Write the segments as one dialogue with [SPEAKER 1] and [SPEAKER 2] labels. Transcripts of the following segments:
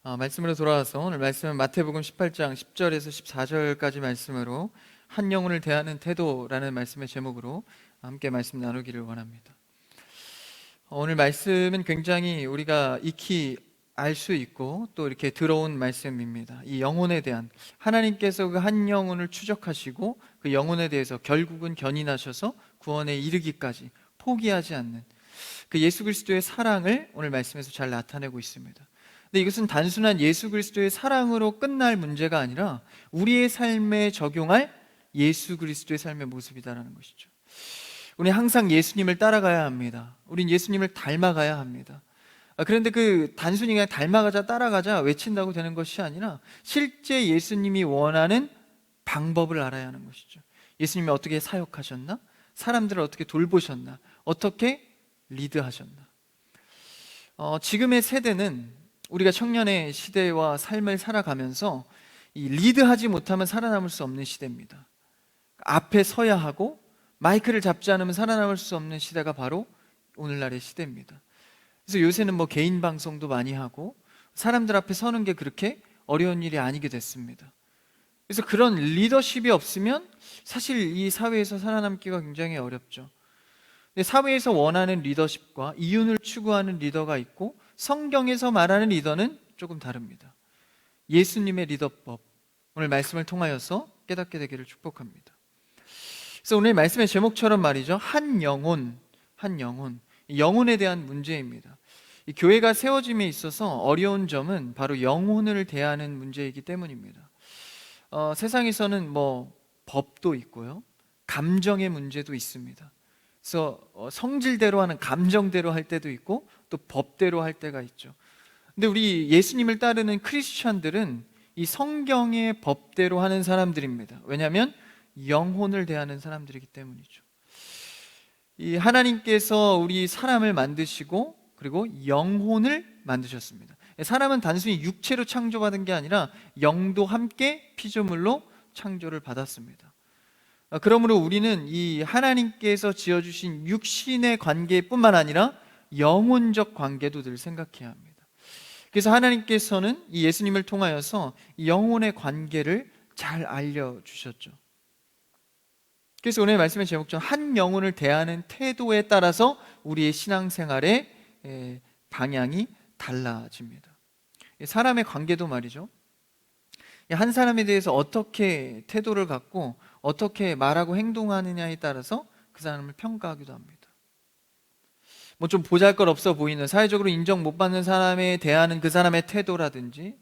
[SPEAKER 1] 말씀으로 돌아와서 오늘 말씀은 마태복음 18장 10절에서 14절까지 말씀으로 한 영혼을 대하는 태도라는 말씀의 제목으로 함께 말씀 나누기를 원합니다. 오늘 말씀은 굉장히 우리가 익히 알 수 있고 또 이렇게 들어온 말씀입니다. 이 영혼에 대한, 하나님께서 그 한 영혼을 추적하시고 그 영혼에 대해서 결국은 견인하셔서 구원에 이르기까지 포기하지 않는 그 예수 그리스도의 사랑을 오늘 말씀에서 잘 나타내고 있습니다. 근데 이것은 단순한 예수 그리스도의 사랑으로 끝날 문제가 아니라 우리의 삶에 적용할 예수 그리스도의 삶의 모습이다라는 것이죠. 우리는 항상 예수님을 따라가야 합니다. 우린 예수님을 닮아가야 합니다. 그런데 그 단순히 그냥 닮아가자 따라가자 외친다고 되는 것이 아니라 실제 예수님이 원하는 방법을 알아야 하는 것이죠. 예수님이 어떻게 사역하셨나? 사람들을 어떻게 돌보셨나? 어떻게 리드하셨나? 지금의 세대는 우리가 청년의 시대와 삶을 살아가면서 이 리드하지 못하면 살아남을 수 없는 시대입니다. 앞에 서야 하고 마이크를 잡지 않으면 살아남을 수 없는 시대가 바로 오늘날의 시대입니다. 그래서 요새는 뭐 개인 방송도 많이 하고 사람들 앞에 서는 게 그렇게 어려운 일이 아니게 됐습니다. 그래서 그런 리더십이 없으면 사실 이 사회에서 살아남기가 굉장히 어렵죠. 근데 사회에서 원하는 리더십과 이윤을 추구하는 리더가 있고 성경에서 말하는 리더는 조금 다릅니다. 예수님의 리더법, 오늘 말씀을 통하여서 깨닫게 되기를 축복합니다. 그래서 오늘 말씀의 제목처럼 말이죠, 한 영혼, 영혼에 대한 문제입니다. 이 교회가 세워짐에 있어서 어려운 점은 바로 영혼을 대하는 문제이기 때문입니다. 세상에서는 뭐 법도 있고요, 감정의 문제도 있습니다. 그래서 성질대로 하는, 감정대로 할 때도 있고 또 법대로 할 때가 있죠. 근데 우리 예수님을 따르는 크리스천들은 이 성경의 법대로 하는 사람들입니다. 왜냐하면 영혼을 대하는 사람들이기 때문이죠. 이 하나님께서 우리 사람을 만드시고 그리고 영혼을 만드셨습니다. 사람은 단순히 육체로 창조받은 게 아니라 영도 함께 피조물로 창조를 받았습니다. 그러므로 우리는 이 하나님께서 지어주신 육신의 관계뿐만 아니라 영혼적 관계도 늘 생각해야 합니다. 그래서 하나님께서는 이 예수님을 통하여서 영혼의 관계를 잘 알려주셨죠. 그래서 오늘 말씀의 제목처럼 한 영혼을 대하는 태도에 따라서 우리의 신앙생활의 방향이 달라집니다. 사람의 관계도 말이죠, 한 사람에 대해서 어떻게 태도를 갖고 어떻게 말하고 행동하느냐에 따라서 그 사람을 평가하기도 합니다. 뭐 좀 보잘것없어 보이는, 사회적으로 인정 못 받는 사람에 대하는 그 사람의 태도라든지,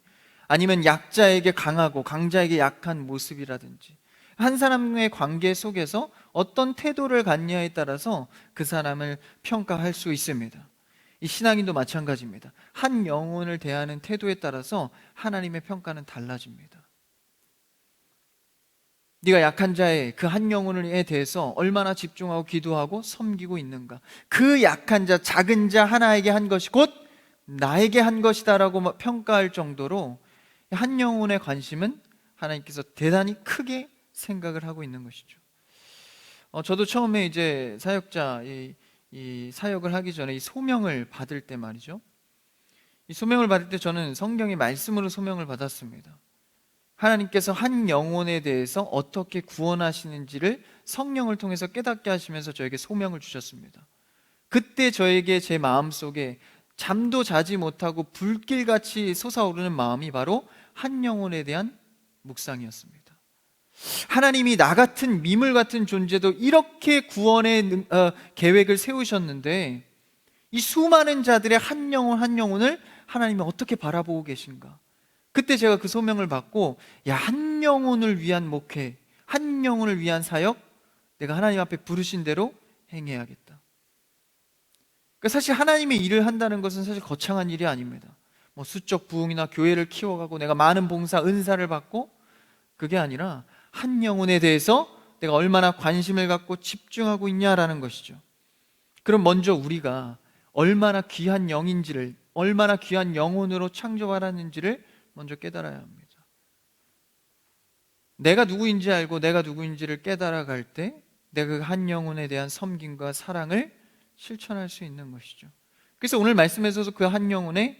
[SPEAKER 1] 아니면 약자에게 강하고 강자에게 약한 모습이라든지, 한 사람의 관계 속에서 어떤 태도를 갖냐에 따라서 그 사람을 평가할 수 있습니다. 이 신앙인도 마찬가지입니다. 한 영혼을 대하는 태도에 따라서 하나님의 평가는 달라집니다. 네가 약한 자의 그 한 영혼에 대해서 얼마나 집중하고 기도하고 섬기고 있는가, 그 약한 자, 작은 자 하나에게 한 것이 곧 나에게 한 것이다라고 평가할 정도로 한 영혼의 관심은 하나님께서 대단히 크게 생각을 하고 있는 것이죠. 저도 처음에 이제 사역자, 이 사역을 하기 전에 이 소명을 받을 때 말이죠, 이 소명을 받을 때 저는 성경의 말씀으로 소명을 받았습니다. 하나님께서 한 영혼에 대해서 어떻게 구원하시는지를 성령을 통해서 깨닫게 하시면서 저에게 소명을 주셨습니다. 그때 저에게 제 마음속에 잠도 자지 못하고 불길같이 솟아오르는 마음이 바로 한 영혼에 대한 묵상이었습니다. 하나님이 나 같은 미물 같은 존재도 이렇게 구원의 계획을 세우셨는데 이 수많은 자들의 한 영혼을 하나님이 어떻게 바라보고 계신가. 그때 제가 그 소명을 받고, 야, 한 영혼을 위한 목회, 한 영혼을 위한 사역, 내가 하나님 앞에 부르신 대로 행해야겠다. 그러니까 사실 하나님의 일을 한다는 것은 사실 거창한 일이 아닙니다. 뭐 수적 부흥이나 교회를 키워가고 내가 많은 봉사, 은사를 받고, 그게 아니라 한 영혼에 대해서 내가 얼마나 관심을 갖고 집중하고 있냐라는 것이죠. 그럼 먼저 우리가 얼마나 귀한 영인지를, 얼마나 귀한 영혼으로 창조받았는지를 먼저 깨달아야 합니다. 내가 누구인지 알고 내가 누구인지를 깨달아갈 때 내가 그 한 영혼에 대한 섬김과 사랑을 실천할 수 있는 것이죠. 그래서 오늘 말씀에서도 그 한 영혼에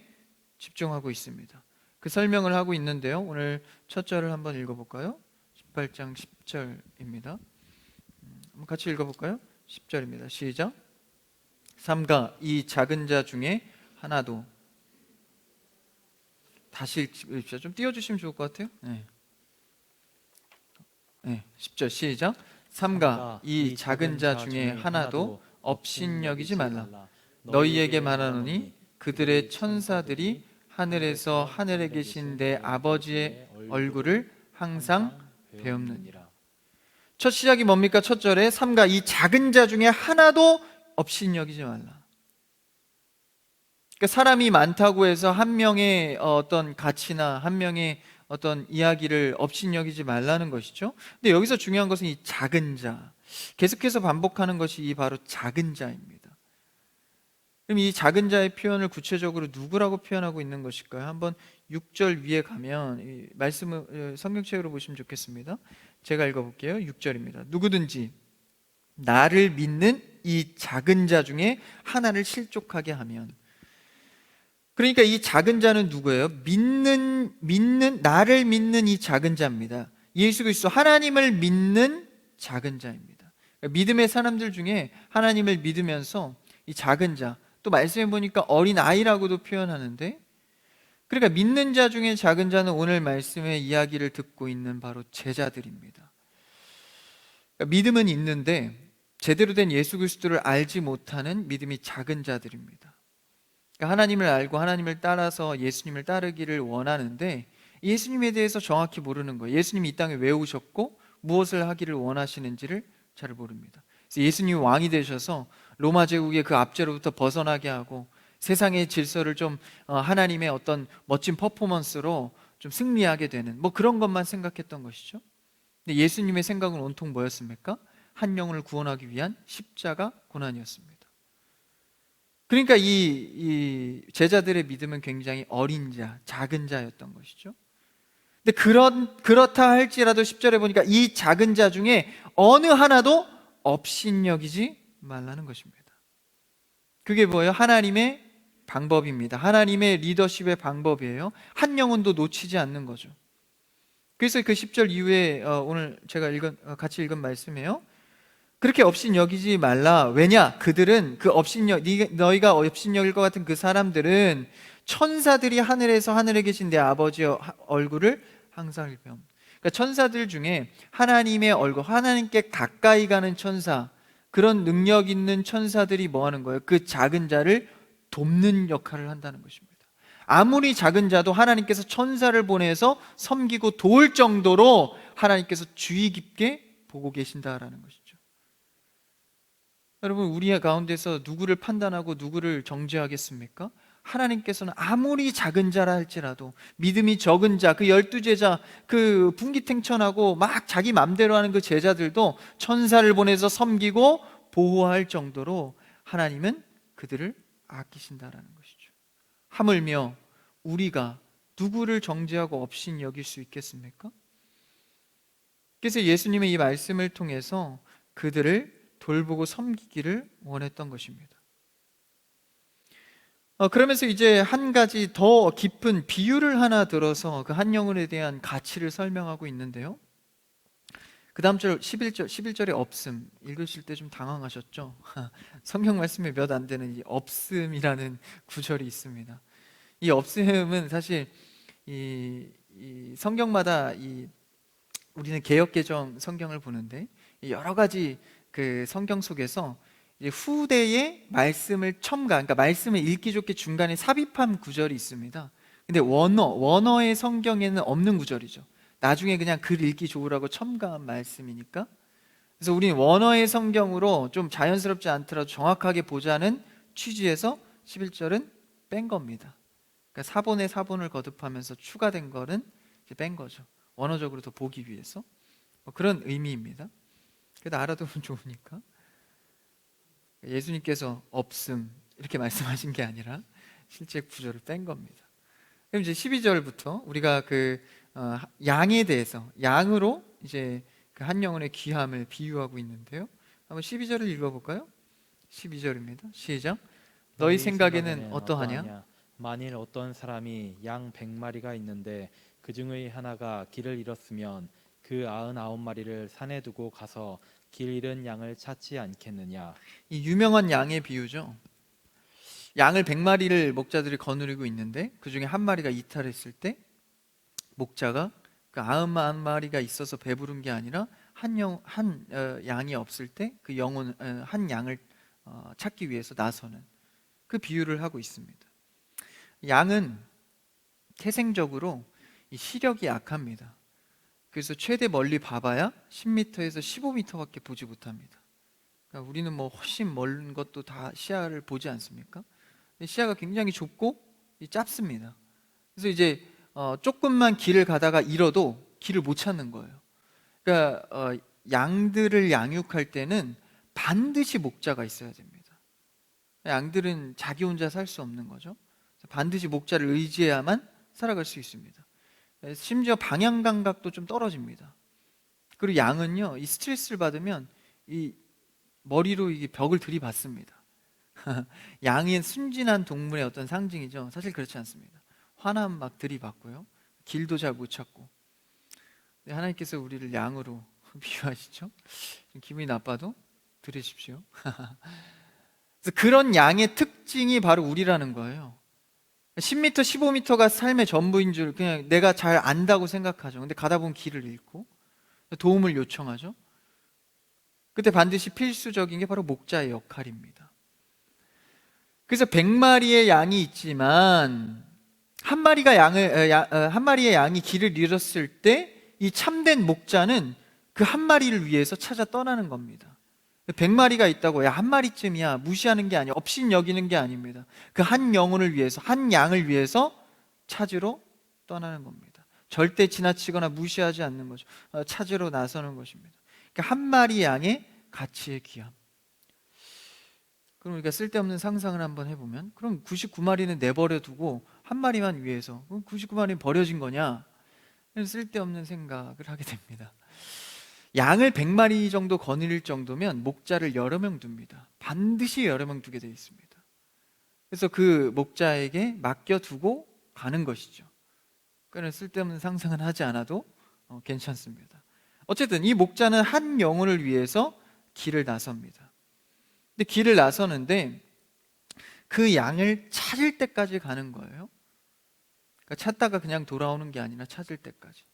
[SPEAKER 1] 집중하고 있습니다. 그 설명을 하고 있는데요. 오늘 첫 절을 한번 읽어볼까요? 18장 10절입니다. 한번 같이 읽어볼까요? 10절입니다. 시작. 삼가 이 작은 자 중에 하나도, 다시 읽읍시다. 좀 띄워주시면 좋을 것 같아요. 네. 10절 시작. 삼가 이 작은 자 중에 하나도 업신여기지 말라. 너희에게 말하노니 그들의 천사들이 하늘에서 하늘에 계신 내 아버지의 얼굴을 항상 배움느니라. 첫 시작이 뭡니까? 첫 절에 삼가 이 작은 자 중에 하나도 업신여기지 말라. 그러니까 사람이 많다고 해서 한 명의 어떤 가치나 한 명의 어떤 이야기를 업신여기지 말라는 것이죠. 근데 여기서 중요한 것은 이 작은 자, 계속해서 반복하는 것이 이 바로 작은 자입니다. 그럼 이 작은 자의 표현을 구체적으로 누구라고 표현하고 있는 것일까요? 한번 6절 위에 가면 이 말씀을 성경책으로 보시면 좋겠습니다. 제가 읽어볼게요. 6절입니다. 누구든지 나를 믿는 이 작은 자 중에 하나를 실족하게 하면, 그러니까 이 작은 자는 누구예요? 나를 믿는 이 작은 자입니다. 예수 그리스도 하나님을 믿는 작은 자입니다. 그러니까 믿음의 사람들 중에 하나님을 믿으면서 이 작은 자, 또 말씀해 보니까 어린 아이라고도 표현하는데, 그러니까 믿는 자 중에 작은 자는 오늘 말씀의 이야기를 듣고 있는 바로 제자들입니다. 그러니까 믿음은 있는데 제대로 된 예수 그리스도를 알지 못하는 믿음이 작은 자들입니다. 그러니까 하나님을 알고 하나님을 따라서 예수님을 따르기를 원하는데 예수님에 대해서 정확히 모르는 거예요. 예수님이 이 땅에 왜 오셨고 무엇을 하기를 원하시는지를 잘 모릅니다. 그래서 예수님이 왕이 되셔서 로마 제국의 그 압제로부터 벗어나게 하고 세상의 질서를 좀 하나님의 어떤 멋진 퍼포먼스로 좀 승리하게 되는 뭐 그런 것만 생각했던 것이죠. 근데 예수님의 생각은 온통 뭐였습니까? 한 영혼을 구원하기 위한 십자가 고난이었습니다. 그러니까 이 제자들의 믿음은 굉장히 어린 자, 작은 자였던 것이죠. 근데 그렇다 할지라도 10절에 보니까 이 작은 자 중에 어느 하나도 업신여기지 말라는 것입니다. 그게 뭐예요? 하나님의 방법입니다. 하나님의 리더십의 방법이에요. 한 영혼도 놓치지 않는 거죠. 그래서 그 10절 이후에 오늘 제가 같이 읽은 말씀이에요. 그렇게 업신여기지 말라. 왜냐? 그들은 너희가 업신여길 것 같은 그 사람들은 천사들이 하늘에서 하늘에 계신 내 아버지의 얼굴을 항상 배움. 그러니까 천사들 중에 하나님의 얼굴, 하나님께 가까이 가는 천사, 그런 능력 있는 천사들이 뭐 하는 거예요? 그 작은 자를 돕는 역할을 한다는 것입니다. 아무리 작은 자도 하나님께서 천사를 보내서 섬기고 도울 정도로 하나님께서 주의 깊게 보고 계신다라는 것이죠. 여러분, 우리 가운데서 누구를 판단하고 누구를 정죄하겠습니까? 하나님께서는 아무리 작은 자라 할지라도 믿음이 적은 자, 그 12제자, 그 분기탱천하고 막 자기 맘대로 하는 그 제자들도 천사를 보내서 섬기고 보호할 정도로 하나님은 그들을 아끼신다라는 것이죠. 하물며 우리가 누구를 정죄하고 업신여길 수 있겠습니까? 그래서 예수님의 이 말씀을 통해서 그들을 돌보고 섬기기를 원했던 것입니다. 그러면서 이제 한 가지 더 깊은 비유를 하나 들어서 그 한 영혼에 대한 가치를 설명하고 있는데요. 그 다음 절 11절에 없음 읽으실 때 좀 당황하셨죠? 성경 말씀에 몇 안 되는 이 없음이라는 구절이 있습니다. 이 없음은 사실 이 성경마다 우리는 개역개정 성경을 보는데 여러 가지 그 성경 속에서 후대의 말씀을 그러니까 말씀을 읽기 좋게 중간에 삽입한 구절이 있습니다. 근데 원어의 성경에는 없는 구절이죠. 나중에 그냥 글 읽기 좋으라고 첨가한 말씀이니까. 그래서 우리는 원어의 성경으로 좀 자연스럽지 않더라도 정확하게 보자는 취지에서 11절은 뺀 겁니다. 그러니까 사본에 사본을 거듭하면서 추가된 거는 이제 뺀 거죠. 원어적으로 더 보기 위해서. 그런 의미입니다. 그래도 알아두면 좋으니까. 예수님께서 없음 이렇게 말씀하신 게 아니라 실제 구절을 뺀 겁니다. 그럼 이제 12절부터 우리가 그 양에 대해서, 양으로 이제 그 한 영혼의 귀함을 비유하고 있는데요. 한번 12절을 읽어볼까요? 12절입니다. 시작. 너희 생각에는 어떠하냐?
[SPEAKER 2] 만일 어떤 사람이 양 100마리가 있는데 그 중의 하나가 길을 잃었으면 그 99마리를 산에 두고 가서 길 잃은 양을 찾지 않겠느냐.
[SPEAKER 1] 이 유명한 양의 비유죠. 양을 100마리를 목자들이 거느리고 있는데 그 중에 한 마리가 이탈했을 때 목자가 그 99마리가 있어서 배부른 게 아니라 한 양이 없을 때 그 한 양을 찾기 위해서 나서는 그 비유를 하고 있습니다. 양은 태생적으로 이 시력이 약합니다. 그래서 최대 멀리 봐봐야 10m에서 15m밖에 보지 못합니다. 그러니까 우리는 뭐 훨씬 먼 것도 다 시야를 보지 않습니까? 시야가 굉장히 좁고 짧습니다. 그래서 이제 조금만 길을 가다가 잃어도 길을 못 찾는 거예요. 그러니까 양들을 양육할 때는 반드시 목자가 있어야 됩니다. 양들은 자기 혼자 살 수 없는 거죠. 반드시 목자를 의지해야만 살아갈 수 있습니다. 심지어 방향 감각도 좀 떨어집니다. 그리고 양은요, 이 스트레스를 받으면 이 머리로 이 벽을 들이받습니다. 양은 순진한 동물의 어떤 상징이죠. 사실 그렇지 않습니다. 화나면 막 들이받고요. 길도 잘 못 찾고. 하나님께서 우리를 양으로 비유하시죠. 기분이 나빠도 들으십시오. 그래서 그런 양의 특징이 바로 우리라는 거예요. 10m, 15m가 삶의 전부인 줄 그냥 내가 잘 안다고 생각하죠. 근데 가다 보면 길을 잃고 도움을 요청하죠. 그때 반드시 필수적인 게 바로 목자의 역할입니다. 그래서 100마리의 양이 있지만 한 마리의 양이 길을 잃었을 때 이 참된 목자는 그 한 마리를 위해서 찾아 떠나는 겁니다. 100마리가 있다고 야 한 마리쯤이야 무시하는 게 아니에요. 업신 여기는 게 아닙니다. 그 한 영혼을 위해서, 한 양을 위해서 찾으러 떠나는 겁니다. 절대 지나치거나 무시하지 않는 거죠. 찾으러 나서는 것입니다. 그러니까 한 마리 양의 가치의 귀함. 그럼 우리가 쓸데없는 상상을 한번 해보면, 그럼 99마리는 내버려 두고 한 마리만 위해서, 그럼 99마리는 버려진 거냐? 쓸데없는 생각을 하게 됩니다. 양을 100마리 정도 거느릴 정도면 목자를 여러 명 둡니다. 반드시 여러 명 두게 되어 있습니다. 그래서 그 목자에게 맡겨두고 가는 것이죠. 그러니까 쓸데없는 상상은 하지 않아도 괜찮습니다. 어쨌든 이 목자는 한 영혼을 위해서 길을 나섭니다. 근데 길을 나서는데 그 양을 찾을 때까지 가는 거예요. 그러니까 찾다가 그냥 돌아오는 게 아니라 찾을 때까지.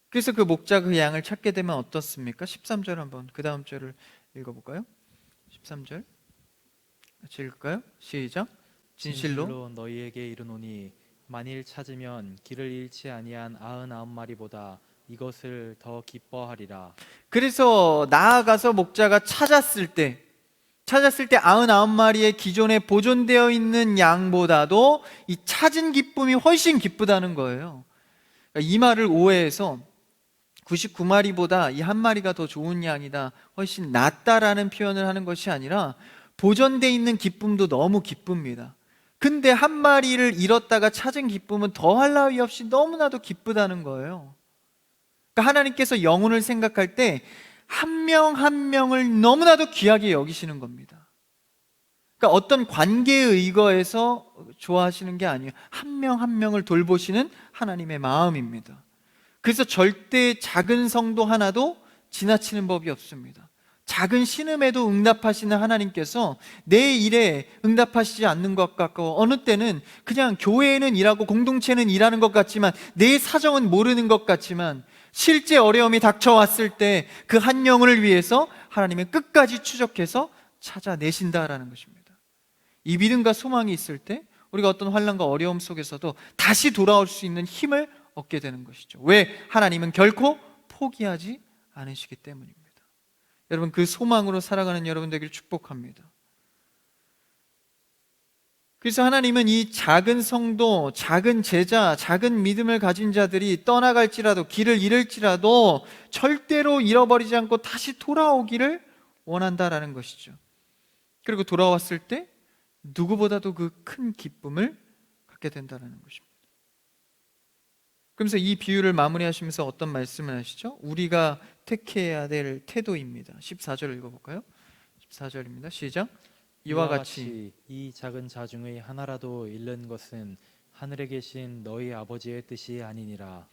[SPEAKER 1] 그래서 그 목자 그 양을 찾게 되면 어떻습니까? 13절 한번 그 다음 절을 읽어볼까요? 13절 같이 읽을까요? 시작. 진실로
[SPEAKER 2] 너희에게 이르노니 만일 찾으면 길을 잃지 아니한 99마리보다 이것을 더 기뻐하리라.
[SPEAKER 1] 그래서 나아가서 목자가 찾았을 때 99마리의 기존에 보존되어 있는 양보다도 이 찾은 기쁨이 훨씬 기쁘다는 거예요. 그러니까 이 말을 오해해서 99마리보다 이 한 마리가 더 좋은 양이다, 훨씬 낫다라는 표현을 하는 것이 아니라 보존되어 있는 기쁨도 너무 기쁩니다. 근데 한 마리를 잃었다가 찾은 기쁨은 더할 나위 없이 너무나도 기쁘다는 거예요. 그러니까 하나님께서 영혼을 생각할 때 한 명 한 명을 너무나도 귀하게 여기시는 겁니다. 그러니까 어떤 관계에 의거해서 좋아하시는 게 아니에요. 한 명 한 명을 돌보시는 하나님의 마음입니다. 그래서 절대 작은 성도 하나도 지나치는 법이 없습니다. 작은 신음에도 응답하시는 하나님께서 내 일에 응답하시지 않는 것 같고, 어느 때는 그냥 교회에는 일하고 공동체는 일하는 것 같지만 내 사정은 모르는 것 같지만 실제 어려움이 닥쳐왔을 때 그 한 영혼을 위해서 하나님은 끝까지 추적해서 찾아내신다라는 것입니다. 이 믿음과 소망이 있을 때 우리가 어떤 환난과 어려움 속에서도 다시 돌아올 수 있는 힘을 얻게 되는 것이죠. 왜? 하나님은 결코 포기하지 않으시기 때문입니다. 여러분, 그 소망으로 살아가는 여러분 되기를 축복합니다. 그래서 하나님은 이 작은 성도, 작은 제자, 작은 믿음을 가진 자들이 떠나갈지라도, 길을 잃을지라도 절대로 잃어버리지 않고 다시 돌아오기를 원한다라는 것이죠. 그리고 돌아왔을 때 누구보다도 그 큰 기쁨을 갖게 된다는 것입니다. 그러면서 이 비유를 마무리하시면서 어떤 말씀을 하시죠? 우리가 택해야 될 태도입니다. 14절 읽어볼까요? 14절입니다. 시작. 이와 같이
[SPEAKER 2] 이 작은 자 중의 하나라도 잃는 것은 하늘에 계신 너희 아버지의 뜻이 아니니라.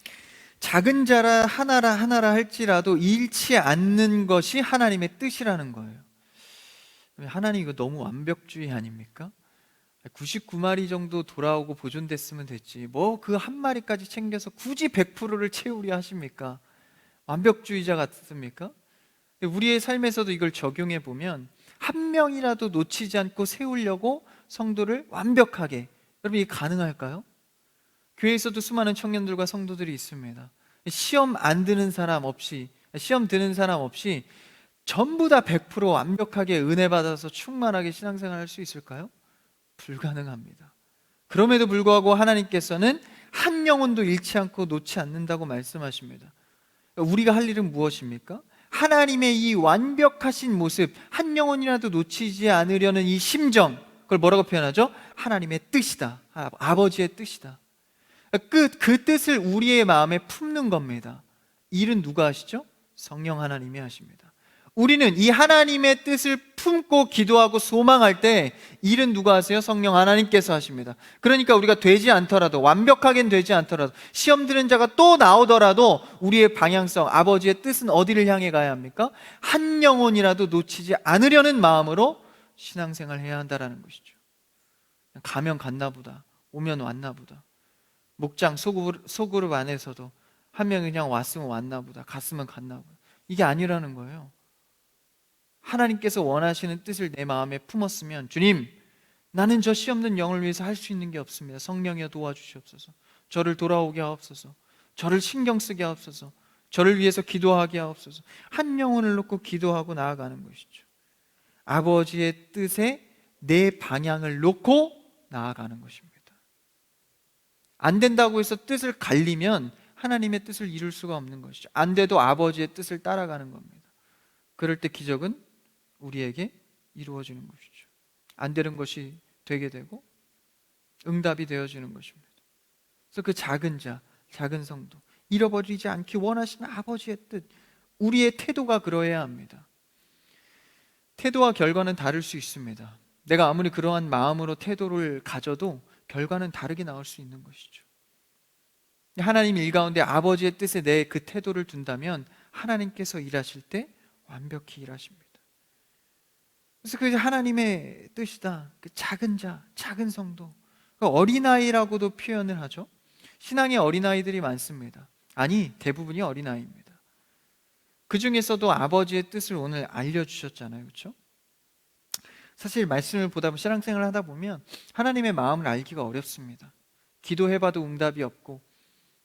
[SPEAKER 1] 작은 자라 하나라 할지라도 잃지 않는 것이 하나님의 뜻이라는 거예요. 하나님 이거 너무 완벽주의 아닙니까? 99마리 정도 돌아오고 보존됐으면 됐지 뭐 그 한 마리까지 챙겨서 굳이 100%를 채우려 하십니까? 완벽주의자 같습니까? 우리의 삶에서도 이걸 적용해 보면 한 명이라도 놓치지 않고 세우려고 성도를 완벽하게, 여러분 이게 가능할까요? 교회에서도 수많은 청년들과 성도들이 있습니다. 시험 안 드는 사람 없이, 시험 드는 사람 없이 전부 다 100% 완벽하게 은혜 받아서 충만하게 신앙생활 할 수 있을까요? 불가능합니다. 그럼에도 불구하고 하나님께서는 한 영혼도 잃지 않고 놓지 않는다고 말씀하십니다. 우리가 할 일은 무엇입니까? 하나님의 이 완벽하신 모습, 한 영혼이라도 놓치지 않으려는 이 심정, 그걸 뭐라고 표현하죠? 하나님의 뜻이다. 아버지의 뜻이다. 그 뜻을 우리의 마음에 품는 겁니다. 일은 누가 하시죠? 성령 하나님이 하십니다. 우리는 이 하나님의 뜻을 품고 기도하고 소망할 때 일은 누가 하세요? 성령 하나님께서 하십니다. 그러니까 우리가 되지 않더라도, 완벽하게는 되지 않더라도, 시험 드는 자가 또 나오더라도 우리의 방향성, 아버지의 뜻은 어디를 향해 가야 합니까? 한 영혼이라도 놓치지 않으려는 마음으로 신앙생활을 해야 한다는 것이죠. 가면 갔나 보다, 오면 왔나 보다, 목장 소그룹 안에서도 한 명이 그냥 왔으면 왔나 보다, 갔으면 갔나 보다, 이게 아니라는 거예요. 하나님께서 원하시는 뜻을 내 마음에 품었으면, 주님, 나는 저 시 없는 영을 위해서 할 수 있는 게 없습니다. 성령이여 도와주시옵소서. 저를 돌아오게 하옵소서. 저를 신경 쓰게 하옵소서. 저를 위해서 기도하게 하옵소서. 한 영혼을 놓고 기도하고 나아가는 것이죠. 아버지의 뜻에 내 방향을 놓고 나아가는 것입니다. 안 된다고 해서 뜻을 갈리면 하나님의 뜻을 이룰 수가 없는 것이죠. 안 돼도 아버지의 뜻을 따라가는 겁니다. 그럴 때 기적은 우리에게 이루어지는 것이죠. 안 되는 것이 되게 되고 응답이 되어지는 것입니다. 그래서 그 작은 자, 작은 성도, 잃어버리지 않기 원하시는 아버지의 뜻, 우리의 태도가 그러해야 합니다. 태도와 결과는 다를 수 있습니다. 내가 아무리 그러한 마음으로 태도를 가져도 결과는 다르게 나올 수 있는 것이죠. 하나님 일 가운데 아버지의 뜻에 내 그 태도를 둔다면 하나님께서 일하실 때 완벽히 일하십니다. 그래서 그 하나님의 뜻이다. 그 작은 자, 작은 성도, 그 어린아이라고도 표현을 하죠. 신앙에 어린아이들이 많습니다. 아니, 대부분이 어린아이입니다. 그 중에서도 아버지의 뜻을 오늘 알려주셨잖아요. 그렇죠? 사실 말씀을 보다 보면, 신앙생활을 하다 보면 하나님의 마음을 알기가 어렵습니다. 기도해봐도 응답이 없고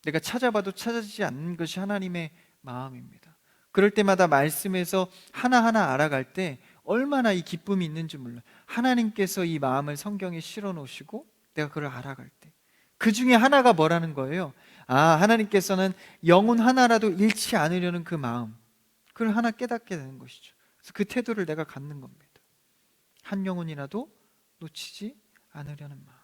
[SPEAKER 1] 내가 찾아봐도 찾아지지 않는 것이 하나님의 마음입니다. 그럴 때마다 말씀에서 하나하나 알아갈 때 얼마나 이 기쁨이 있는지 몰라요. 하나님께서 이 마음을 성경에 실어 놓으시고 내가 그걸 알아갈 때 그 중에 하나가 뭐라는 거예요? 하나님께서는 영혼 하나라도 잃지 않으려는 그 마음, 그걸 하나 깨닫게 되는 것이죠. 그래서 그 태도를 내가 갖는 겁니다. 한 영혼이라도 놓치지 않으려는 마음.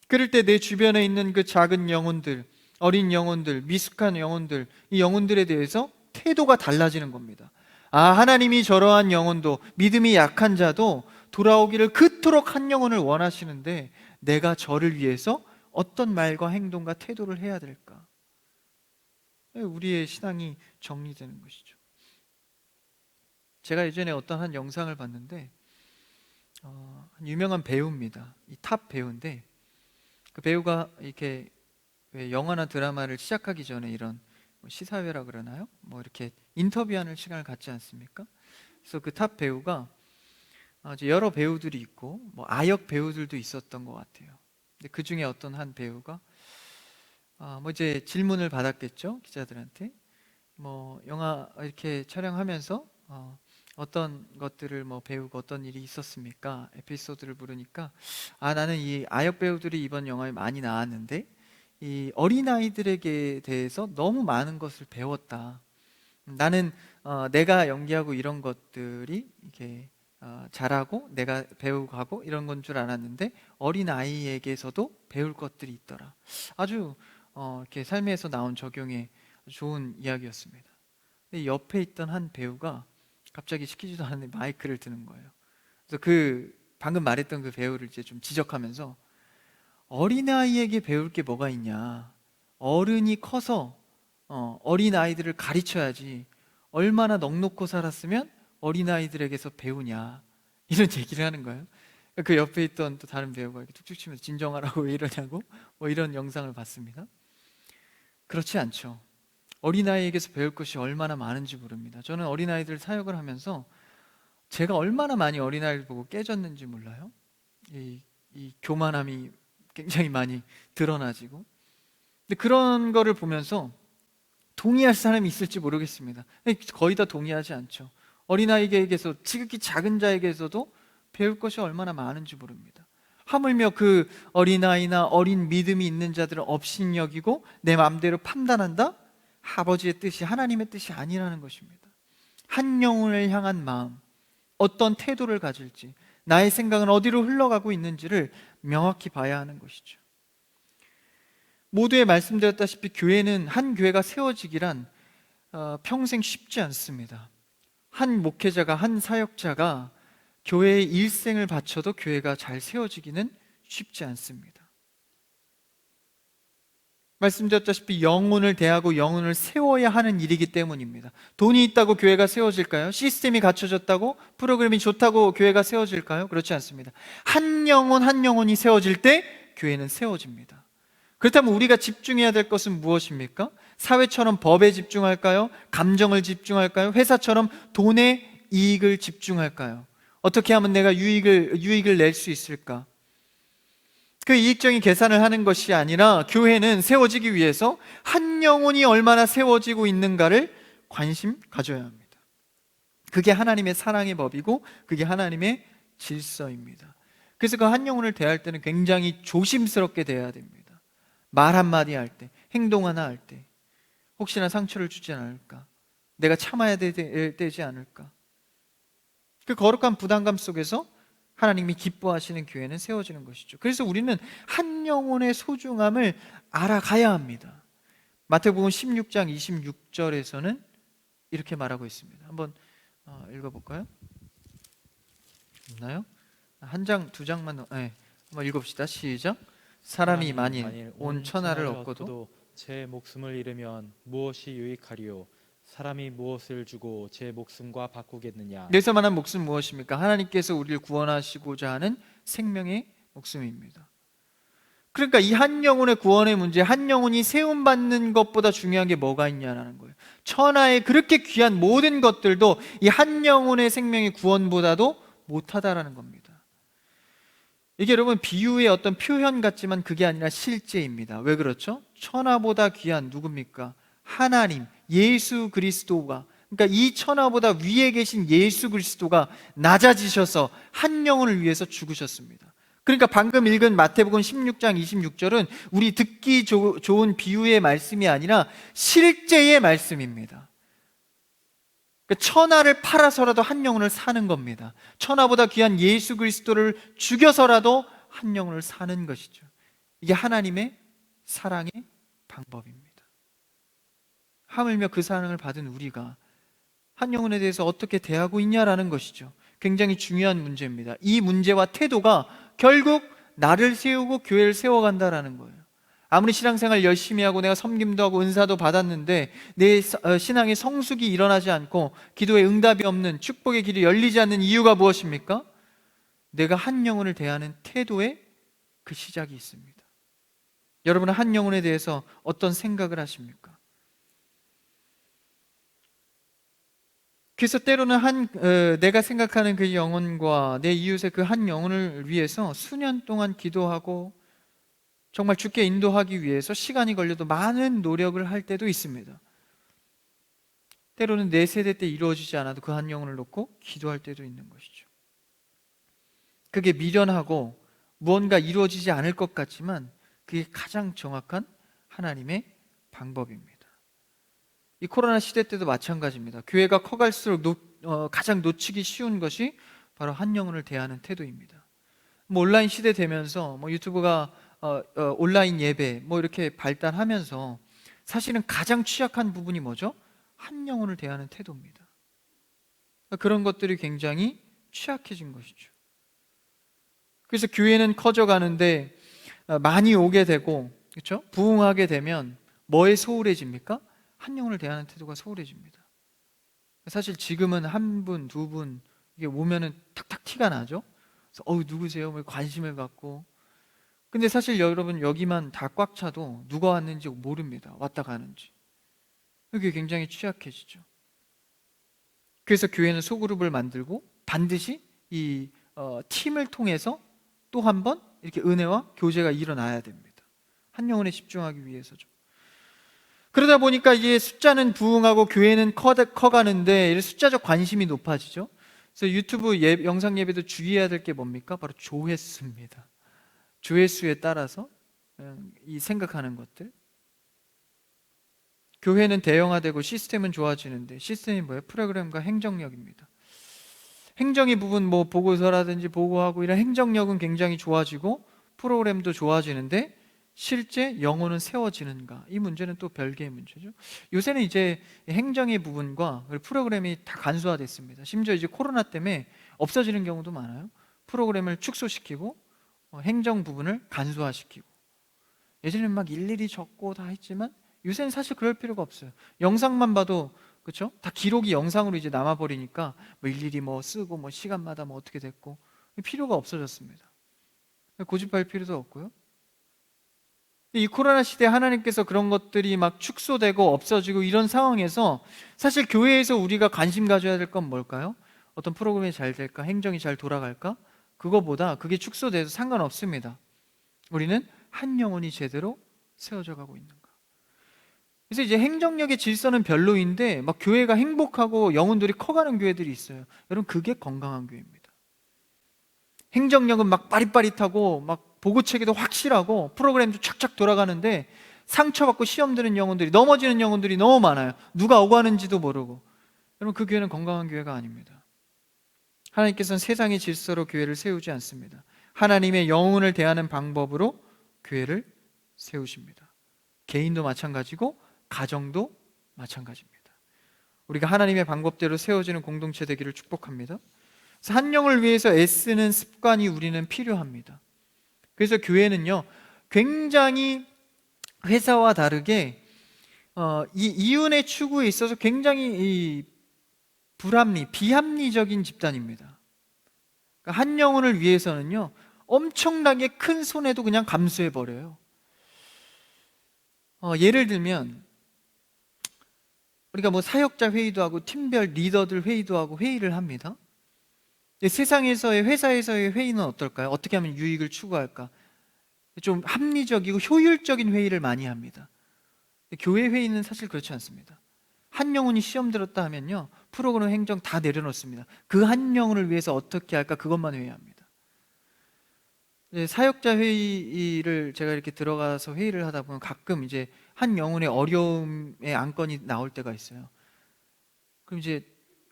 [SPEAKER 1] 그럴 때 내 주변에 있는 그 작은 영혼들, 어린 영혼들, 미숙한 영혼들, 이 영혼들에 대해서 태도가 달라지는 겁니다. 하나님이 저러한 영혼도, 믿음이 약한 자도 돌아오기를 그토록 한 영혼을 원하시는데 내가 저를 위해서 어떤 말과 행동과 태도를 해야 될까? 우리의 신앙이 정리되는 것이죠. 제가 예전에 어떤 한 영상을 봤는데 한 유명한 배우입니다. 이 탑 배우인데 그 배우가 이렇게 왜 영화나 드라마를 시작하기 전에 이런 시사회라 그러나요? 뭐 이렇게 인터뷰하는 시간을 갖지 않습니까? 그래서 그 탑 배우가 이제 여러 배우들이 있고 뭐 아역 배우들도 있었던 것 같아요. 근데 그 중에 어떤 한 배우가 뭐 이제 질문을 받았겠죠, 기자들한테. 뭐 영화 이렇게 촬영하면서 어떤 것들을 뭐 배우고 어떤 일이 있었습니까? 에피소드를 물으니까 나는 이 아역 배우들이 이번 영화에 많이 나왔는데 이 어린아이들에게 대해서 너무 많은 것을 배웠다. 나는 내가 연기하고 이런 것들이 이렇게 잘하고 내가 배우고 하고 이런 건 줄 알았는데 어린아이에게서도 배울 것들이 있더라. 아주 이렇게 삶에서 나온 적용에 좋은 이야기였습니다. 근데 옆에 있던 한 배우가 갑자기 시키지도 않았는데 마이크를 드는 거예요. 그래서 그 방금 말했던 그 배우를 이제 좀 지적하면서, 어린아이에게 배울 게 뭐가 있냐, 어른이 커서 어린아이들을 가르쳐야지, 얼마나 넉넉고 살았으면 어린아이들에게서 배우냐, 이런 얘기를 하는 거예요. 그 옆에 있던 또 다른 배우가 이렇게 툭툭 치면서 진정하라고 왜 이러냐고, 뭐 이런 영상을 봤습니다. 그렇지 않죠. 어린아이에게서 배울 것이 얼마나 많은지 모릅니다. 저는 어린아이들 사역을 하면서 제가 얼마나 많이 어린아이를 보고 깨졌는지 몰라요. 이 교만함이 굉장히 많이 드러나지고, 근데 그런 거를 보면서 동의할 사람이 있을지 모르겠습니다. 거의 다 동의하지 않죠. 어린아이에게서, 지극히 작은 자에게서도 배울 것이 얼마나 많은지 모릅니다. 하물며 그 어린아이나 어린 믿음이 있는 자들을 업신여기고 내 마음대로 판단한다? 아버지의 뜻이, 하나님의 뜻이 아니라는 것입니다. 한 영혼을 향한 마음, 어떤 태도를 가질지, 나의 생각은 어디로 흘러가고 있는지를 명확히 봐야 하는 것이죠. 모두에 말씀드렸다시피 교회는, 한 교회가 세워지기란 평생 쉽지 않습니다. 한 목회자가, 한 사역자가 교회의 일생을 바쳐도 교회가 잘 세워지기는 쉽지 않습니다. 말씀드렸다시피 영혼을 대하고 영혼을 세워야 하는 일이기 때문입니다. 돈이 있다고 교회가 세워질까요? 시스템이 갖춰졌다고, 프로그램이 좋다고 교회가 세워질까요? 그렇지 않습니다. 한 영혼 한 영혼이 세워질 때 교회는 세워집니다. 그렇다면 우리가 집중해야 될 것은 무엇입니까? 사회처럼 법에 집중할까요? 감정을 집중할까요? 회사처럼 돈의 이익을 집중할까요? 어떻게 하면 내가 유익을 낼 수 있을까? 그 이익적인 계산을 하는 것이 아니라, 교회는 세워지기 위해서 한 영혼이 얼마나 세워지고 있는가를 관심 가져야 합니다. 그게 하나님의 사랑의 법이고 그게 하나님의 질서입니다. 그래서 그 한 영혼을 대할 때는 굉장히 조심스럽게 대해야 됩니다. 말 한마디 할 때, 행동 하나 할 때 혹시나 상처를 주지 않을까, 내가 참아야 되지 않을까, 그 거룩한 부담감 속에서 하나님이 기뻐하시는 교회는 세워지는 것이죠. 그래서 우리는 한 영혼의 소중함을 알아가야 합니다. 마태복음 16장 26절에서는 이렇게 말하고 있습니다. 한번 읽어볼까요? 있나요? 한 장, 두 장만, 한번 읽어봅시다. 시작. 사람이 만일 온 천하를 얻고도
[SPEAKER 2] 제 목숨을 잃으면 무엇이 유익하리요? 사람이 무엇을 주고 제 목숨과 바꾸겠느냐?
[SPEAKER 1] 내서 만한 목숨 무엇입니까? 하나님께서 우리를 구원하시고자 하는 생명의 목숨입니다. 그러니까 이 한 영혼의 구원의 문제, 한 영혼이 세움받는 것보다 중요한 게 뭐가 있냐는 거예요. 천하의 그렇게 귀한 모든 것들도 이 한 영혼의 생명의 구원보다도 못하다라는 겁니다. 이게 여러분 비유의 어떤 표현 같지만 그게 아니라 실제입니다. 왜 그렇죠? 천하보다 귀한 누굽니까? 하나님, 예수 그리스도가, 그러니까 이 천하보다 위에 계신 예수 그리스도가 낮아지셔서 한 영혼을 위해서 죽으셨습니다. 그러니까 방금 읽은 마태복음 16장 26절은 우리 듣기 좋은 비유의 말씀이 아니라 실제의 말씀입니다. 그러니까 천하를 팔아서라도 한 영혼을 사는 겁니다. 천하보다 귀한 예수 그리스도를 죽여서라도 한 영혼을 사는 것이죠. 이게 하나님의 사랑의 방법입니다. 하물며 그 사랑을 받은 우리가 한 영혼에 대해서 어떻게 대하고 있냐라는 것이죠. 굉장히 중요한 문제입니다. 이 문제와 태도가 결국 나를 세우고 교회를 세워간다라는 거예요. 아무리 신앙생활 열심히 하고 내가 섬김도 하고 은사도 받았는데 내 신앙의 성숙이 일어나지 않고 기도에 응답이 없는, 축복의 길이 열리지 않는 이유가 무엇입니까? 내가 한 영혼을 대하는 태도에 그 시작이 있습니다. 여러분은 한 영혼에 대해서 어떤 생각을 하십니까? 그래서 때로는 내가 생각하는 그 영혼과 내 이웃의 그 한 영혼을 위해서 수년 동안 기도하고 정말 주께 인도하기 위해서 시간이 걸려도 많은 노력을 할 때도 있습니다. 때로는 내 세대 때 이루어지지 않아도 그 한 영혼을 놓고 기도할 때도 있는 것이죠. 그게 미련하고 무언가 이루어지지 않을 것 같지만 그게 가장 정확한 하나님의 방법입니다. 이 코로나 시대 때도 마찬가지입니다. 교회가 커갈수록 가장 놓치기 쉬운 것이 바로 한 영혼을 대하는 태도입니다. 온라인 시대 되면서 유튜브가 온라인 예배 이렇게 발달하면서 사실은 가장 취약한 부분이 뭐죠? 한 영혼을 대하는 태도입니다. 그런 것들이 굉장히 취약해진 것이죠. 그래서 교회는 커져가는데 많이 오게 되고, 그렇죠? 부흥하게 되면 뭐에 소홀해집니까? 한 영혼을 대하는 태도가 소홀해집니다. 사실 지금은 한 분, 두 분 이게 오면은 탁탁 티가 나죠. 그래서 누구세요? 뭐 관심을 갖고. 근데 사실 여러분 여기만 다 꽉 차도 누가 왔는지 모릅니다. 왔다 가는지. 그게 굉장히 취약해지죠. 그래서 교회는 소그룹을 만들고 반드시 이 팀을 통해서 또 한 번 이렇게 은혜와 교제가 일어나야 됩니다. 한 영혼에 집중하기 위해서죠. 그러다 보니까 이게 숫자는 부흥하고 교회는 커가는데 숫자적 관심이 높아지죠. 그래서 유튜브 영상 예배도 주의해야 될 게 뭡니까? 바로 조회수입니다. 조회수에 따라서 이 생각하는 것들. 교회는 대형화되고 시스템은 좋아지는데 시스템이 뭐예요? 프로그램과 행정력입니다. 행정의 부분 뭐 보고서라든지 보고하고 이런 행정력은 굉장히 좋아지고 프로그램도 좋아지는데 실제 영혼은 세워지는가? 이 문제는 또 별개의 문제죠. 요새는 이제 행정의 부분과 프로그램이 다 간소화됐습니다. 심지어 이제 코로나 때문에 없어지는 경우도 많아요. 프로그램을 축소시키고 행정 부분을 간소화시키고. 예전에는 막 일일이 적고 다 했지만 요새는 사실 그럴 필요가 없어요. 영상만 봐도 그렇죠? 다 기록이 영상으로 이제 남아버리니까 뭐 일일이 뭐 쓰고 뭐 시간마다 뭐 어떻게 됐고 필요가 없어졌습니다. 고집할 필요도 없고요. 이 코로나 시대에 하나님께서 그런 것들이 막 축소되고 없어지고 이런 상황에서 사실 교회에서 우리가 관심 가져야 될 건 뭘까요? 어떤 프로그램이 잘 될까? 행정이 잘 돌아갈까? 그거보다 그게 축소돼도 상관없습니다. 우리는 한 영혼이 제대로 세워져 가고 있는가? 그래서 이제 행정력의 질서는 별로인데 막 교회가 행복하고 영혼들이 커가는 교회들이 있어요. 여러분 그게 건강한 교회입니다. 행정력은 막 빠릿빠릿하고 막 보고체계도 확실하고 프로그램도 착착 돌아가는데 상처받고 시험 드는 영혼들이 넘어지는 영혼들이 너무 많아요. 누가 오고 하는지도 모르고. 여러분 그 교회는 건강한 교회가 아닙니다. 하나님께서는 세상의 질서로 교회를 세우지 않습니다. 하나님의 영혼을 대하는 방법으로 교회를 세우십니다. 개인도 마찬가지고 가정도 마찬가지입니다. 우리가 하나님의 방법대로 세워지는 공동체 되기를 축복합니다. 그래서 한 영을 위해서 애쓰는 습관이 우리는 필요합니다. 그래서 교회는요 굉장히 회사와 다르게 이 이윤의 추구에 있어서 굉장히 이 비합리적인 집단입니다. 그러니까 한 영혼을 위해서는요 엄청나게 큰 손해도 그냥 감수해버려요. 예를 들면 우리가 뭐 사역자 회의도 하고 팀별 리더들 회의도 하고 회의를 합니다. 세상에서의 회사에서의 회의는 어떨까요? 어떻게 하면 유익을 추구할까? 좀 합리적이고 효율적인 회의를 많이 합니다. 교회 회의는 사실 그렇지 않습니다. 한 영혼이 시험 들었다 하면요 프로그램 행정 다 내려놓습니다. 그 한 영혼을 위해서 어떻게 할까 그것만 회의합니다. 사역자 회의를 제가 이렇게 들어가서 회의를 하다 보면 가끔 이제 한 영혼의 어려움의 안건이 나올 때가 있어요. 그럼 이제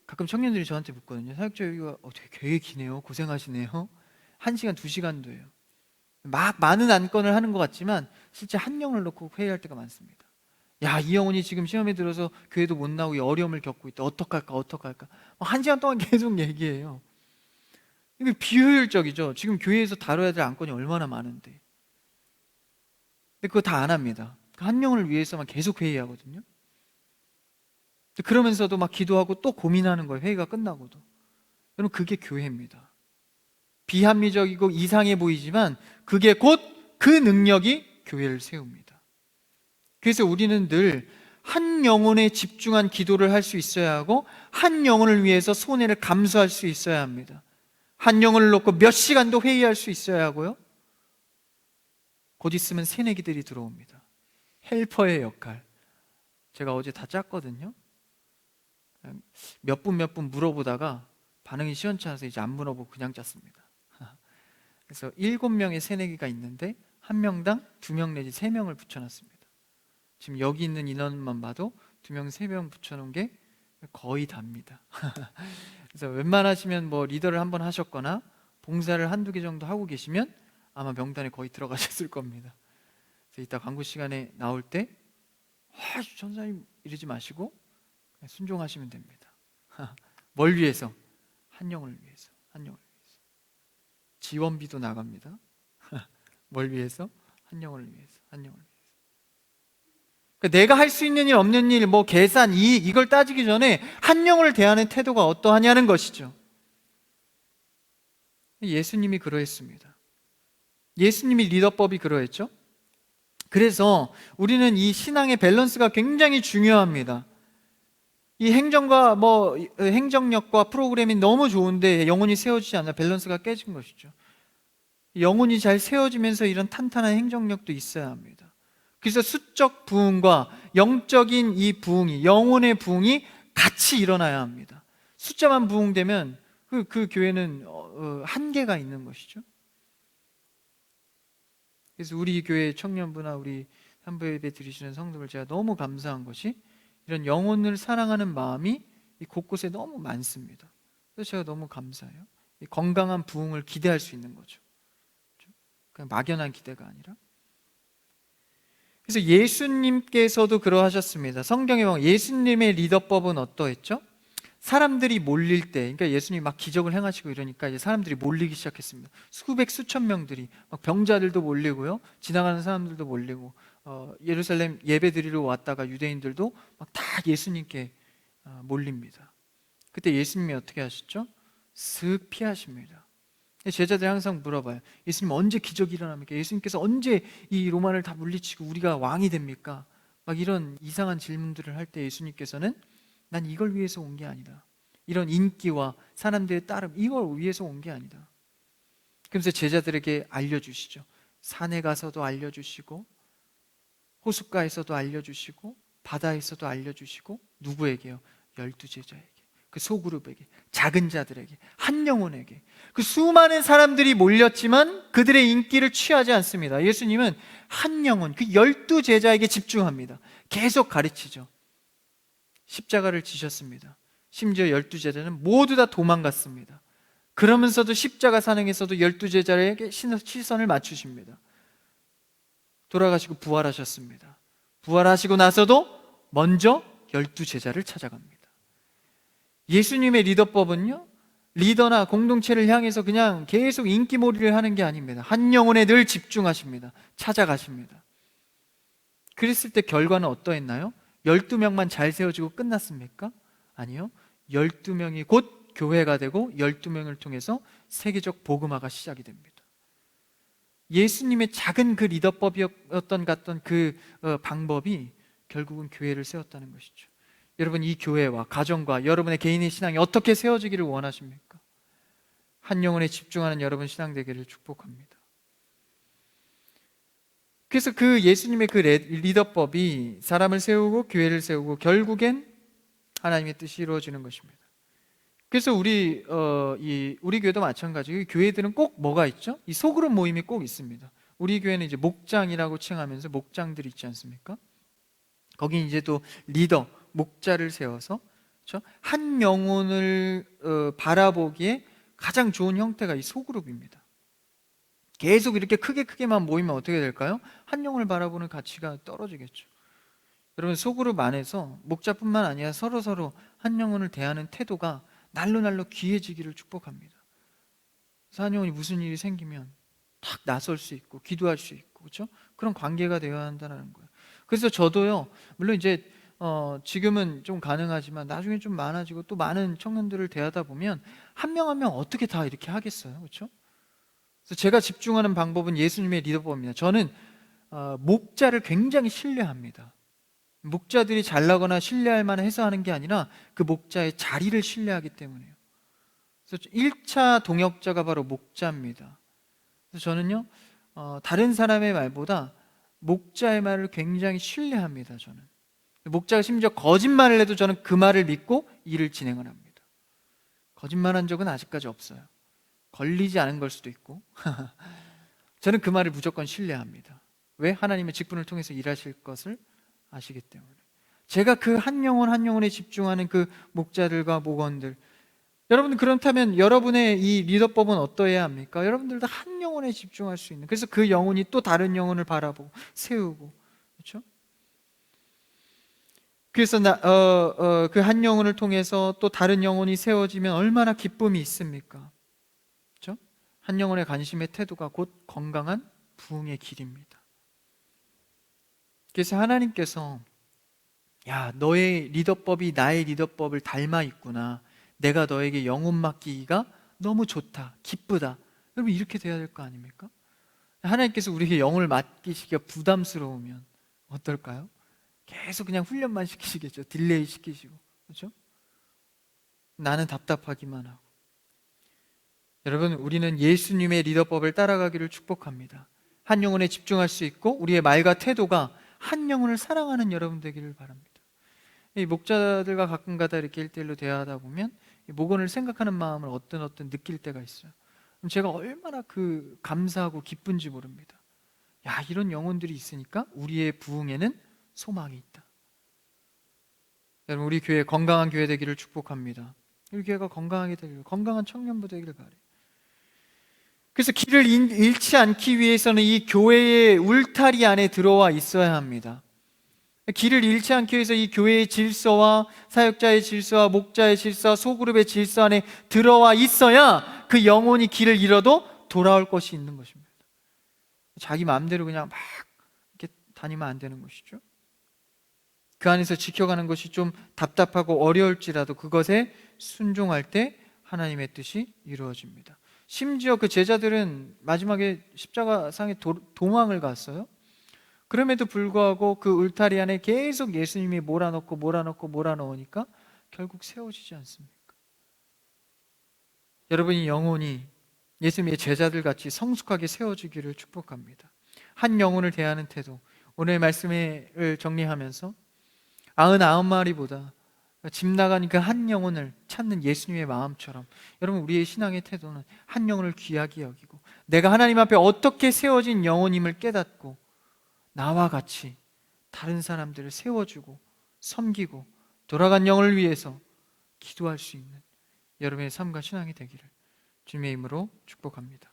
[SPEAKER 1] 가끔 청년들이 저한테 묻거든요. 사역자 회의가 되게 되게 기네요. 고생하시네요. 1시간, 2시간도 해요. 막 많은 안건을 하는 것 같지만 실제 한 영혼을 놓고 회의할 때가 많습니다. 야, 이 영혼이 지금 시험에 들어서 교회도 못 나오고 어려움을 겪고 있다. 어떡할까? 어떡할까? 1시간 동안 계속 얘기해요. 이게 비효율적이죠. 지금 교회에서 다뤄야 될 안건이 얼마나 많은데. 근데 그거 다 안 합니다. 한 영혼을 위해서만 계속 회의하거든요. 그러면서도 막 기도하고 또 고민하는 거예요. 회의가 끝나고도. 여러분 그게 교회입니다. 비합리적이고 이상해 보이지만 그게 곧 그 능력이 교회를 세웁니다. 그래서 우리는 늘 한 영혼에 집중한 기도를 할 수 있어야 하고 한 영혼을 위해서 손해를 감수할 수 있어야 합니다. 한 영혼을 놓고 몇 시간도 회의할 수 있어야 하고요. 곧 있으면 새내기들이 들어옵니다. 헬퍼의 역할 제가 어제 다 짰거든요. 몇 분 물어보다가 반응이 시원찮아서 이제 안 물어보고 그냥 짰습니다. 그래서 7명의 새내기가 있는데 한 명당 2명 내지 3명을 붙여놨습니다. 지금 여기 있는 인원만 봐도 2명, 3명 붙여놓은 게 거의 답니다. 그래서 웬만하시면 뭐 리더를 한번 하셨거나 봉사를 한두 개 정도 하고 계시면 아마 명단에 거의 들어가셨을 겁니다. 그래서 이따 광고 시간에 나올 때 전사님 이러지 마시고 순종하시면 됩니다. 뭘 위해서? 한 영혼을 위해서. 한 영혼을 위해서. 지원비도 나갑니다. 뭘 위해서? 한 영혼을 위해서. 한 영혼을 위해서. 그러니까 내가 할 수 있는 일, 없는 일, 뭐 계산, 이익, 이걸 따지기 전에 한 영혼을 대하는 태도가 어떠하냐는 것이죠. 예수님이 그러했습니다. 예수님이 리더법이 그러했죠. 그래서 우리는 이 신앙의 밸런스가 굉장히 중요합니다. 이 행정과 행정력과 프로그램이 너무 좋은데 영혼이 세워지지 않아 밸런스가 깨진 것이죠. 영혼이 잘 세워지면서 이런 탄탄한 행정력도 있어야 합니다. 그래서 수적 부흥과 영적인 이 부흥이, 영혼의 부흥이 같이 일어나야 합니다. 숫자만 부흥되면 그 교회는 한계가 있는 것이죠. 그래서 우리 교회 청년부나 우리 한부예배 드리시는 성도들, 제가 너무 감사한 것이 이런 영혼을 사랑하는 마음이 이 곳곳에 너무 많습니다. 그래서 제가 너무 감사해요. 이 건강한 부흥을 기대할 수 있는 거죠. 그냥 막연한 기대가 아니라. 그래서 예수님께서도 그러하셨습니다. 성경에 보면 예수님의 리더법은 어떠했죠? 사람들이 몰릴 때, 그러니까 예수님이 막 기적을 행하시고 이러니까 이제 사람들이 몰리기 시작했습니다. 수백 수천 명들이, 막 병자들도 몰리고요, 지나가는 사람들도 몰리고, 예루살렘 예배 드리러 왔다가 유대인들도 막 다 예수님께 몰립니다. 그때 예수님이 어떻게 하셨죠? 슥 피하십니다. 제자들이 항상 물어봐요. 예수님 언제 기적이 일어납니까? 예수님께서 언제 이 로마를 다 물리치고 우리가 왕이 됩니까? 막 이런 이상한 질문들을 할 때 예수님께서는 난 이걸 위해서 온 게 아니다. 이런 인기와 사람들의 따름, 이걸 위해서 온 게 아니다. 그러면서 제자들에게 알려주시죠. 산에 가서도 알려주시고, 호숫가에서도 알려주시고, 바다에서도 알려주시고, 누구에게요? 12제자에게, 그 소그룹에게, 작은 자들에게, 한 영혼에게. 그 수많은 사람들이 몰렸지만 그들의 인기를 취하지 않습니다. 예수님은 한 영혼, 그 12제자에게 집중합니다. 계속 가르치죠. 십자가를 지셨습니다. 심지어 12제자는 모두 다 도망갔습니다. 그러면서도 십자가 산행에서도 12제자에게 시선을 맞추십니다. 돌아가시고 부활하셨습니다. 부활하시고 나서도 먼저 12제자를 찾아갑니다. 예수님의 리더법은요, 리더나 공동체를 향해서 그냥 계속 인기몰이를 하는 게 아닙니다. 한 영혼에 늘 집중하십니다. 찾아가십니다. 그랬을 때 결과는 어떠했나요? 12명만 잘 세워지고 끝났습니까? 아니요. 12명이 곧 교회가 되고 12명을 통해서 세계적 복음화가 시작이 됩니다. 예수님의 작은 그 리더법이었던 같던 그 방법이 결국은 교회를 세웠다는 것이죠. 여러분, 이 교회와 가정과 여러분의 개인의 신앙이 어떻게 세워지기를 원하십니까? 한 영혼에 집중하는 여러분 신앙 되기를 축복합니다. 그래서 그 예수님의 그 리더법이 사람을 세우고 교회를 세우고 결국엔 하나님의 뜻이 이루어지는 것입니다. 그래서 우리 교회도 마찬가지고 교회들은 꼭 뭐가 있죠? 이 소그룹 모임이 꼭 있습니다. 우리 교회는 이제 목장이라고 칭하면서 목장들이 있지 않습니까? 거기 이제 또 리더, 목자를 세워서, 그렇죠? 한 영혼을 바라보기에 가장 좋은 형태가 이 소그룹입니다. 계속 이렇게 크게만 모이면 어떻게 될까요? 한 영혼을 바라보는 가치가 떨어지겠죠. 여러분, 소그룹 안에서 목자뿐만 아니라 서로 한 영혼을 대하는 태도가 날로 귀해지기를 축복합니다. 그래서 한 영혼이 무슨 일이 생기면 탁 나설 수 있고 기도할 수 있고, 그렇죠? 그런 관계가 되어야 한다는 거예요. 그래서 저도요, 물론 이제 지금은 좀 가능하지만 나중에 좀 많아지고 또 많은 청년들을 대하다 보면 한 명 한 명 어떻게 다 이렇게 하겠어요, 그렇죠? 그래서 제가 집중하는 방법은 예수님의 리더법입니다. 저는 목자를 굉장히 신뢰합니다. 목자들이 잘나거나 신뢰할 만해서 하는 게 아니라 그 목자의 자리를 신뢰하기 때문에요. 그래서 1차 동역자가 바로 목자입니다. 그래서 저는요, 다른 사람의 말보다 목자의 말을 굉장히 신뢰합니다. 저는 목자가 심지어 거짓말을 해도 저는 그 말을 믿고 일을 진행을 합니다. 거짓말한 적은 아직까지 없어요. 걸리지 않은 걸 수도 있고 저는 그 말을 무조건 신뢰합니다. 왜? 하나님의 직분을 통해서 일하실 것을 아시기 때문에. 제가 그 한 영혼 한 영혼에 집중하는 그 목자들과 목원들, 여러분, 그렇다면 여러분의 이 리더법은 어떠해야 합니까? 여러분들도 한 영혼에 집중할 수 있는, 그래서 그 영혼이 또 다른 영혼을 바라보고 세우고, 그렇죠? 그래서 그 한 영혼을 통해서 또 다른 영혼이 세워지면 얼마나 기쁨이 있습니까? 그렇죠? 한 영혼의 관심의 태도가 곧 건강한 부흥의 길입니다. 그래서 하나님께서 야, 너의 리더법이 나의 리더법을 닮아 있구나. 내가 너에게 영혼 맡기기가 너무 좋다, 기쁘다. 여러분 이렇게 돼야 될 거 아닙니까? 하나님께서 우리에게 영혼을 맡기시기가 부담스러우면 어떨까요? 계속 그냥 훈련만 시키시겠죠. 딜레이 시키시고, 그렇죠? 나는 답답하기만 하고. 여러분, 우리는 예수님의 리더법을 따라가기를 축복합니다. 한 영혼에 집중할 수 있고 우리의 말과 태도가 한 영혼을 사랑하는 여러분 되기를 바랍니다. 이 목자들과 가끔가다 이렇게 1대1로 대화하다 보면 이 목원을 생각하는 마음을 어떤 느낄 때가 있어요. 그럼 제가 얼마나 그 감사하고 기쁜지 모릅니다. 야, 이런 영혼들이 있으니까 우리의 부흥에는 소망이 있다. 여러분, 우리 교회 건강한 교회 되기를 축복합니다. 우리 교회가 건강하게 되기를, 건강한 청년부 되기를 바래요. 그래서 길을 잃지 않기 위해서는 이 교회의 울타리 안에 들어와 있어야 합니다. 길을 잃지 않기 위해서 이 교회의 질서와 사역자의 질서와 목자의 질서와 소그룹의 질서 안에 들어와 있어야 그 영혼이 길을 잃어도 돌아올 것이 있는 것입니다. 자기 마음대로 그냥 막 이렇게 다니면 안 되는 것이죠. 그 안에서 지켜가는 것이 좀 답답하고 어려울지라도 그것에 순종할 때 하나님의 뜻이 이루어집니다. 심지어 그 제자들은 마지막에 십자가상에 도망을 갔어요. 그럼에도 불구하고 그 울타리 안에 계속 예수님이 몰아넣으니까 결국 세워지지 않습니까? 여러분이 영혼이 예수님의 제자들 같이 성숙하게 세워지기를 축복합니다. 한 영혼을 대하는 태도, 오늘 말씀을 정리하면서 99마리보다 집 나가니까 한 영혼을 찾는 예수님의 마음처럼 여러분 우리의 신앙의 태도는 한 영혼을 귀하게 여기고 내가 하나님 앞에 어떻게 세워진 영혼임을 깨닫고 나와 같이 다른 사람들을 세워주고 섬기고 돌아간 영혼을 위해서 기도할 수 있는 여러분의 삶과 신앙이 되기를 주님의 이름으로 축복합니다.